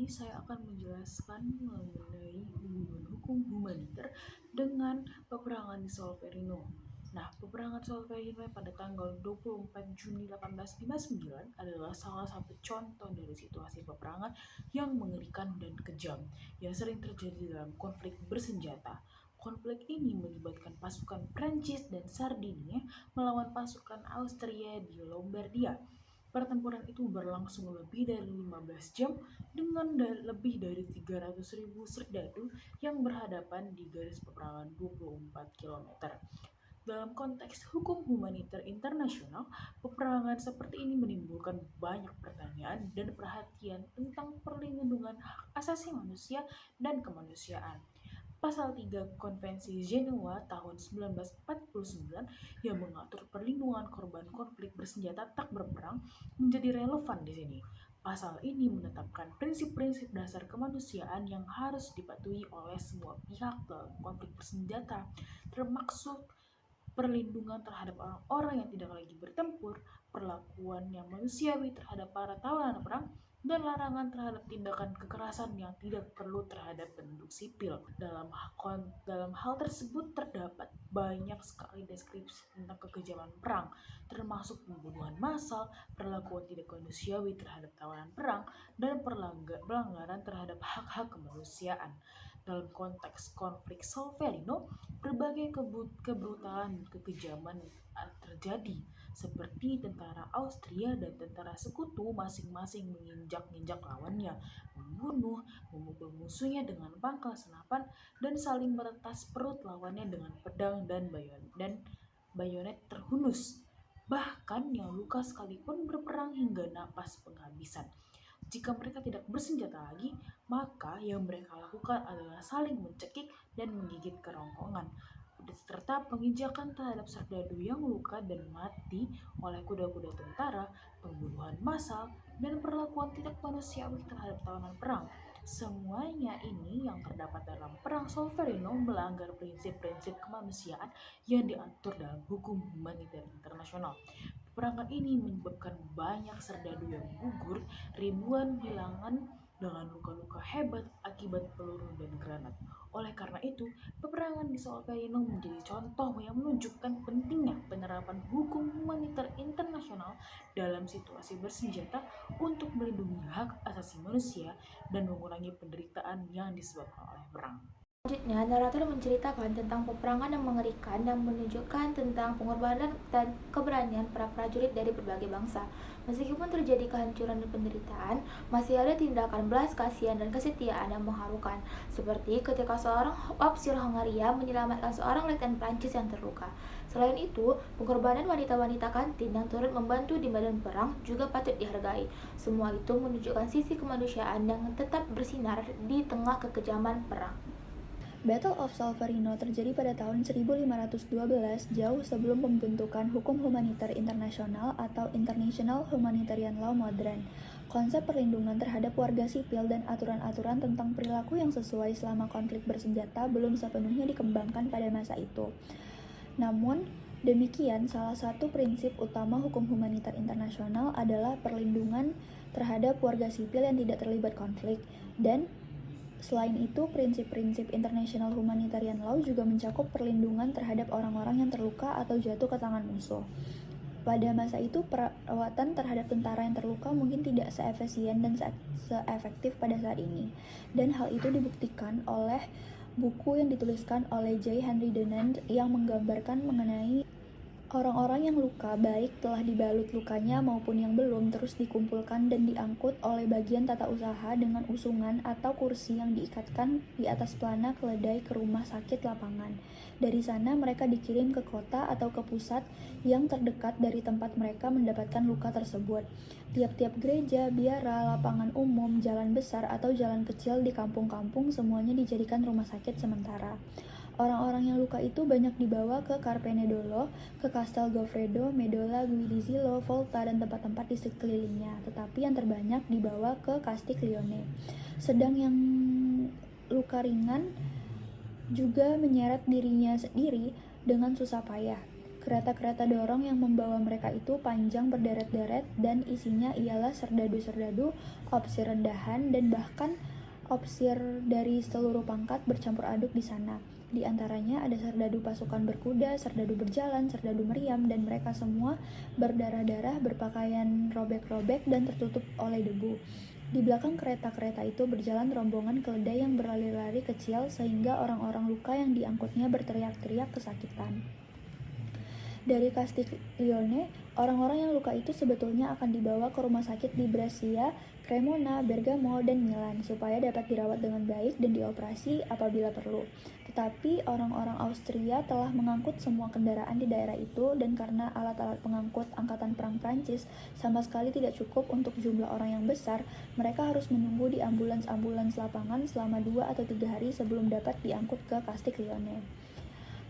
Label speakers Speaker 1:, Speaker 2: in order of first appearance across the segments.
Speaker 1: ini saya akan menjelaskan mengenai hubungan hukum humaniter dengan peperangan di Solferino. Nah, peperangan Solferino pada tanggal 24 Juni 1859 adalah salah satu contoh dari situasi peperangan yang mengerikan dan kejam yang sering terjadi dalam konflik bersenjata. Konflik ini melibatkan pasukan Prancis dan Sardinia melawan pasukan Austria di Lombardia. Pertempuran itu berlangsung lebih dari 15 jam dengan lebih dari 300.000 serdadu yang berhadapan di garis peperangan 24 km. Dalam konteks hukum humaniter internasional, peperangan seperti ini menimbulkan banyak pertanyaan dan perhatian tentang perlindungan hak asasi manusia dan kemanusiaan. Pasal 3 Konvensi Jenewa tahun 1949 yang mengatur perlindungan korban konflik bersenjata tak berperang menjadi relevan di sini. Pasal ini menetapkan prinsip-prinsip dasar kemanusiaan yang harus dipatuhi oleh semua pihak dalam konflik bersenjata, termasuk perlindungan terhadap orang-orang yang tidak lagi bertempur, perlakuan yang manusiawi terhadap para tawanan perang, dan larangan terhadap tindakan kekerasan yang tidak perlu terhadap penduduk sipil. Dalam hal tersebut terdapat banyak sekali deskripsi tentang kekejaman perang, termasuk pembunuhan massal, perlakuan tidak manusiawi terhadap tawanan perang, dan pelanggaran terhadap hak-hak kemanusiaan. Dalam konteks konflik Solferino, berbagai kebrutalan dan kekejaman terjadi, seperti tentara Austria dan tentara sekutu masing-masing menginjak-injak lawannya, membunuh, memukul musuhnya dengan pangkal senapan, dan saling meretas perut lawannya dengan pedang dan bayonet terhunus. Bahkan yang luka sekalipun berperang hingga napas penghabisan. Jika mereka tidak bersenjata lagi, maka yang mereka lakukan adalah saling mencekik dan menggigit kerongkongan, serta penginjakan terhadap serdadu yang luka dan mati oleh kuda-kuda tentara, pembunuhan massal, dan perlakuan tidak manusiawi terhadap tawanan perang. Semuanya ini yang terdapat dalam Perang Solferino melanggar prinsip-prinsip kemanusiaan yang diatur dalam hukum humaniter internasional. Peperangan ini menyebabkan banyak serdadu yang gugur, ribuan hilangan dengan luka-luka hebat akibat peluru dan granat. Oleh karena itu, peperangan di Solferino menjadi contoh yang menunjukkan pentingnya penerapan hukum humaniter internasional dalam situasi bersenjata untuk melindungi hak asasi manusia dan mengurangi penderitaan yang disebabkan oleh perang.
Speaker 2: Selanjutnya, narator menceritakan tentang peperangan yang mengerikan dan menunjukkan tentang pengorbanan dan keberanian para prajurit dari berbagai bangsa. Meskipun terjadi kehancuran dan penderitaan, masih ada tindakan belas kasihan dan kesetiaan yang mengharukan, seperti ketika seorang ofisir Hongaria menyelamatkan seorang letnan Prancis yang terluka. Selain itu, pengorbanan wanita-wanita kantin yang turut membantu di medan perang juga patut dihargai. Semua itu menunjukkan sisi kemanusiaan yang tetap bersinar di tengah kekejaman perang.
Speaker 3: Battle of Solferino terjadi pada tahun 1512, jauh sebelum pembentukan hukum humaniter internasional atau International Humanitarian Law modern. Konsep perlindungan terhadap warga sipil dan aturan-aturan tentang perilaku yang sesuai selama konflik bersenjata belum sepenuhnya dikembangkan pada masa itu. Namun, demikian salah satu prinsip utama hukum humaniter internasional adalah perlindungan terhadap warga sipil yang tidak terlibat konflik, dan selain itu, prinsip-prinsip International Humanitarian Law juga mencakup perlindungan terhadap orang-orang yang terluka atau jatuh ke tangan musuh. Pada masa itu, perawatan terhadap tentara yang terluka mungkin tidak seefisien dan seefektif pada saat ini. Dan hal itu dibuktikan oleh buku yang dituliskan oleh J. Henry Dunant yang menggambarkan mengenai orang-orang yang luka, baik telah dibalut lukanya maupun yang belum, terus dikumpulkan dan diangkut oleh bagian tata usaha dengan usungan atau kursi yang diikatkan di atas pelana keledai ke rumah sakit lapangan. Dari sana mereka dikirim ke kota atau ke pusat yang terdekat dari tempat mereka mendapatkan luka tersebut. Tiap-tiap gereja, biara, lapangan umum, jalan besar atau jalan kecil di kampung-kampung semuanya dijadikan rumah sakit sementara. Orang-orang yang luka itu banyak dibawa ke Carpenedolo, ke Castel Goffredo, Medola, Guidizilo, Volta, dan tempat-tempat di sekelilingnya, tetapi yang terbanyak dibawa ke Castiglione. Sedang yang luka ringan juga menyeret dirinya sendiri dengan susah payah Kereta-kereta dorong yang membawa mereka itu panjang berderet-deret dan isinya ialah serdadu-serdadu, opsir rendahan, dan bahkan opsir dari seluruh pangkat bercampur aduk di sana. Di antaranya ada serdadu pasukan berkuda, serdadu berjalan, serdadu meriam, dan mereka semua berdarah-darah, berpakaian robek-robek, dan tertutup oleh debu. Di belakang kereta-kereta itu berjalan rombongan keledai yang berlari-lari kecil sehingga orang-orang luka yang diangkutnya berteriak-teriak kesakitan. Dari Castiglione, orang-orang yang luka itu sebetulnya akan dibawa ke rumah sakit di Brescia, Cremona, Bergamo, dan Milan supaya dapat dirawat dengan baik dan dioperasi apabila perlu. Tetapi orang-orang Austria telah mengangkut semua kendaraan di daerah itu dan karena alat-alat pengangkut angkatan perang Prancis sama sekali tidak cukup untuk jumlah orang yang besar, mereka harus menunggu di ambulans-ambulans lapangan selama 2 atau 3 hari sebelum dapat diangkut ke Castiglione.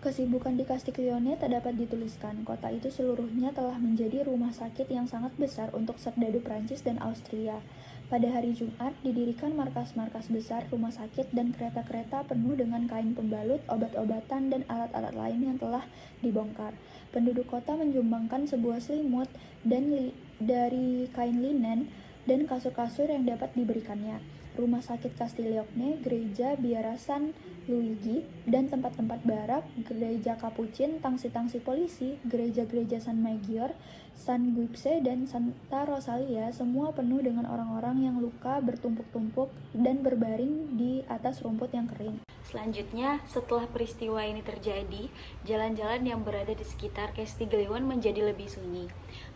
Speaker 3: Kesibukan di Castiglione tak dapat dituliskan. Kota itu seluruhnya telah menjadi rumah sakit yang sangat besar untuk serdadu Prancis dan Austria. Pada hari Jumat, didirikan markas-markas besar rumah sakit dan kereta-kereta penuh dengan kain pembalut, obat-obatan, dan alat-alat lain yang telah dibongkar. Penduduk kota menyumbangkan sebuah selimut dari kain linen dan kasur-kasur yang dapat diberikannya. Rumah sakit Castiglione, gereja Biara San Luigi, dan tempat-tempat barak, gereja Kapucin, tangsi-tangsi polisi, gereja-gereja San Maggiore, San Giuseppe, dan Santa Rosalia semua penuh dengan orang-orang yang luka bertumpuk-tumpuk dan berbaring di atas rumput yang kering.
Speaker 4: Selanjutnya, setelah peristiwa ini terjadi, jalan-jalan yang berada di sekitar Castiglione menjadi lebih sunyi.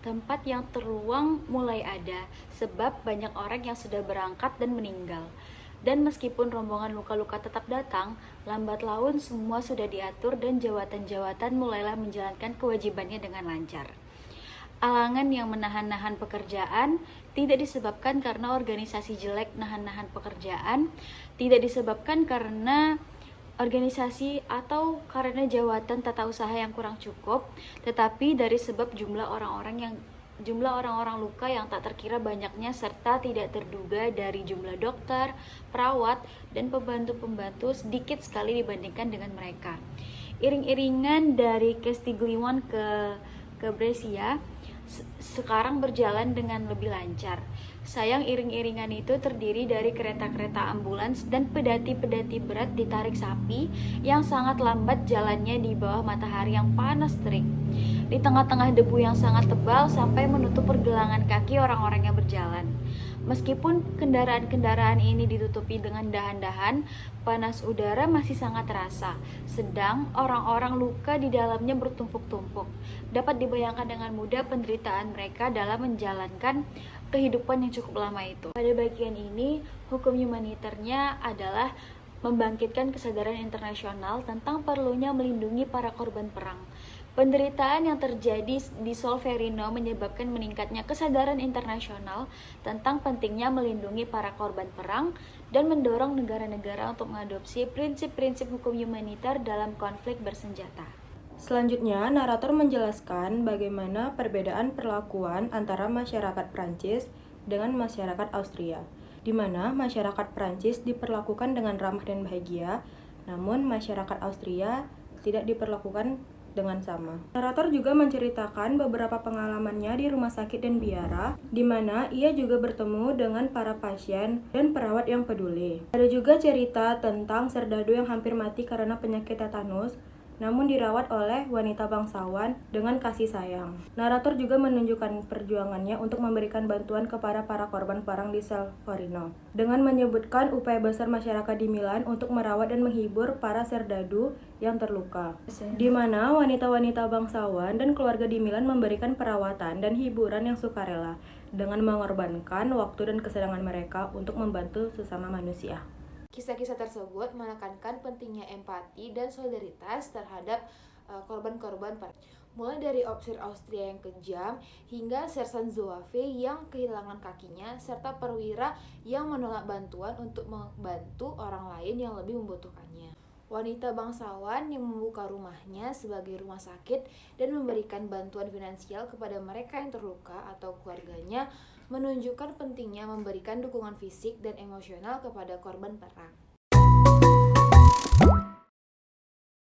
Speaker 4: Tempat yang terluang mulai ada, sebab banyak orang yang sudah berangkat dan meninggal. Dan meskipun rombongan luka-luka tetap datang, lambat laun semua sudah diatur dan jawatan-jawatan mulailah menjalankan kewajibannya dengan lancar. Alangan yang menahan-nahan pekerjaan tidak disebabkan karena organisasi jelek nahan-nahan pekerjaan, tidak disebabkan karena organisasi atau karena jawatan tata usaha yang kurang cukup, tetapi dari sebab jumlah orang-orang luka yang tak terkira banyaknya serta tidak terduga dari jumlah dokter, perawat, dan pembantu-pembantu sedikit sekali dibandingkan dengan mereka. Iring-iringan dari Castiglione ke Brescia sekarang berjalan dengan lebih lancar. Sayang iring-iringan itu terdiri dari kereta-kereta ambulans dan pedati-pedati berat ditarik sapi yang sangat lambat jalannya di bawah matahari yang panas terik. Di tengah-tengah debu yang sangat tebal sampai menutup pergelangan kaki orang-orang yang berjalan. Meskipun kendaraan-kendaraan ini ditutupi dengan dahan-dahan, panas udara masih sangat terasa, sedang orang-orang luka di dalamnya bertumpuk-tumpuk. Dapat dibayangkan dengan mudah penderitaan mereka dalam menjalankan kehidupan yang cukup lama itu. Pada bagian ini, hukum humaniternya adalah membangkitkan kesadaran internasional tentang perlunya melindungi para korban perang. Penderitaan yang terjadi di Solferino menyebabkan meningkatnya kesadaran internasional tentang pentingnya melindungi para korban perang dan mendorong negara-negara untuk mengadopsi prinsip-prinsip hukum humaniter dalam konflik bersenjata.
Speaker 5: Selanjutnya, narator menjelaskan bagaimana perbedaan perlakuan antara masyarakat Prancis dengan masyarakat Austria, di mana masyarakat Prancis diperlakukan dengan ramah dan bahagia, namun masyarakat Austria tidak diperlakukan dengan sama. Narator juga menceritakan beberapa pengalamannya di rumah sakit dan biara, di mana ia juga bertemu dengan para pasien dan perawat yang peduli. Ada juga cerita tentang serdadu yang hampir mati karena penyakit tetanus, namun dirawat oleh wanita bangsawan dengan kasih sayang. Narator juga menunjukkan perjuangannya untuk memberikan bantuan kepada para korban perang di Solferino, dengan menyebutkan upaya besar masyarakat di Milan untuk merawat dan menghibur para serdadu yang terluka, di mana wanita-wanita bangsawan dan keluarga di Milan memberikan perawatan dan hiburan yang sukarela, dengan mengorbankan waktu dan kesenangan mereka untuk membantu sesama manusia.
Speaker 2: Kisah-kisah tersebut menekankan pentingnya empati dan solidaritas terhadap korban-korban perang. Mulai dari opsir Austria yang kejam hingga Sersan Zouave yang kehilangan kakinya serta perwira yang menolak bantuan untuk membantu orang lain yang lebih membutuhkannya. Wanita bangsawan yang membuka rumahnya sebagai rumah sakit dan memberikan bantuan finansial kepada mereka yang terluka atau keluarganya menunjukkan pentingnya memberikan dukungan fisik dan emosional kepada korban perang.